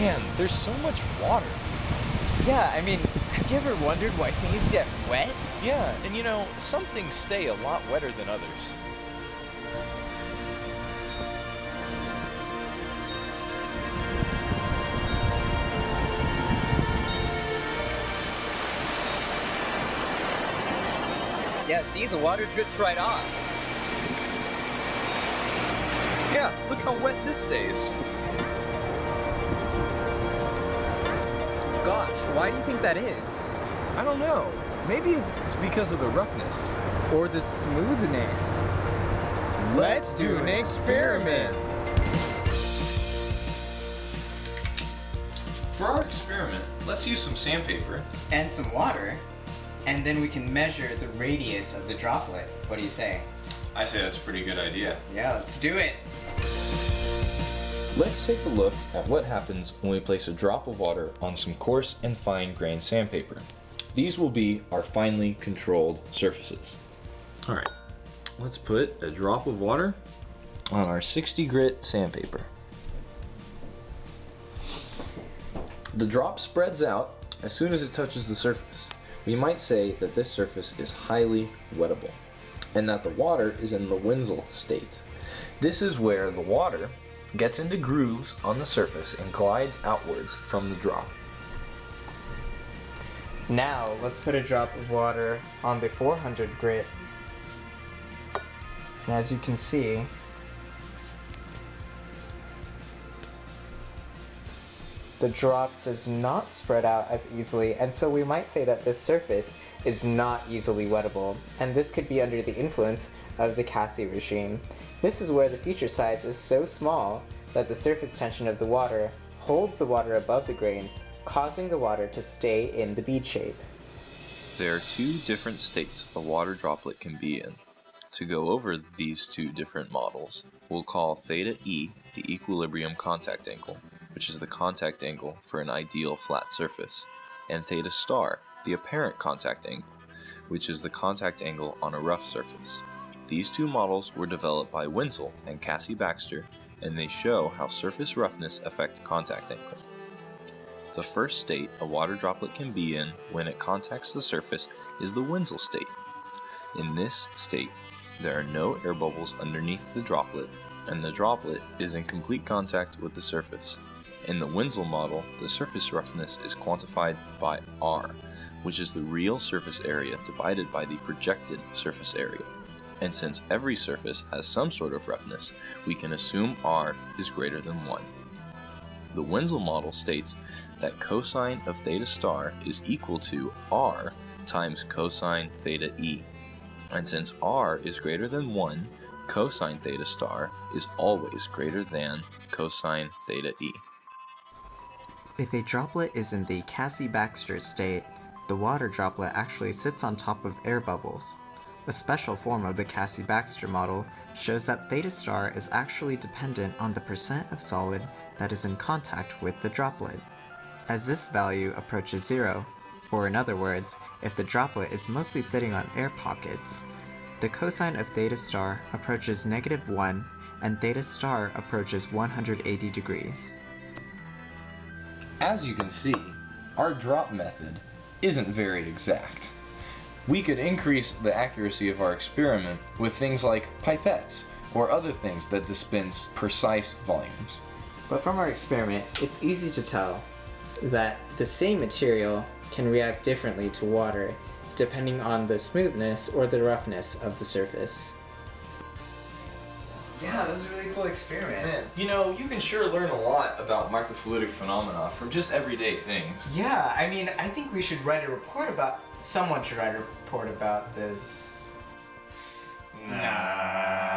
Man, there's so much water. Yeah, I mean, have you ever wondered why things get wet? Yeah, and you know, some things stay a lot wetter than others. Yeah, see, the water drips right off. Yeah, look how wet this stays. Gosh, why do you think that is? I don't know. Maybe it's because of the roughness. Or the smoothness? Let's do an experiment. For our experiment, let's use some sandpaper. And some water. And then we can measure the radius of the droplet. What do you say? I say that's a pretty good idea. Yeah, let's do it. Let's take a look at what happens when we place a drop of water on some coarse and fine-grained sandpaper. These will be our finely controlled surfaces. All right, let's put a drop of water on our 60 grit sandpaper. The drop spreads out as soon as it touches the surface. We might say that this surface is highly wettable and that the water is in the Wenzel state. This is where the water gets into grooves on the surface and glides outwards from the drop. Now, let's put a drop of water on the 400 grit. And as you can see, the drop does not spread out as easily, and so we might say that this surface is not easily wettable, and this could be under the influence of the Cassie regime. This is where the feature size is so small that the surface tension of the water holds the water above the grains, causing the water to stay in the bead shape. There are two different states a water droplet can be in. To go over these two different models, we'll call theta E the equilibrium contact angle, which is the contact angle for an ideal flat surface, and theta star the apparent contact angle, which is the contact angle on a rough surface. These two models were developed by Wenzel and Cassie Baxter, and they show how surface roughness affects contact angle. The first state a water droplet can be in when it contacts the surface is the Wenzel state. In this state, there are no air bubbles underneath the droplet, and the droplet is in complete contact with the surface. In the Wenzel model, the surface roughness is quantified by R, which is the real surface area divided by the projected surface area. And since every surface has some sort of roughness, we can assume R is greater than 1. The Wenzel model states that cosine of theta star is equal to R times cosine theta E. And since R is greater than 1, cosine theta star is always greater than cosine theta E. If a droplet is in the Cassie-Baxter state, the water droplet actually sits on top of air bubbles. A special form of the Cassie-Baxter model shows that theta star is actually dependent on the percent of solid that is in contact with the droplet. As this value approaches 0, or in other words, if the droplet is mostly sitting on air pockets, the cosine of theta star approaches -1 and theta star approaches 180 degrees. As you can see, our drop method isn't very exact. We could increase the accuracy of our experiment with things like pipettes or other things that dispense precise volumes. But from our experiment, it's easy to tell that the same material can react differently to water depending on the smoothness or the roughness of the surface. Yeah, that was a really cool experiment. Man, you know, you can sure learn a lot about microfluidic phenomena from just everyday things. Yeah, I mean, I think we should write a report about, someone should write a report about this. Nah.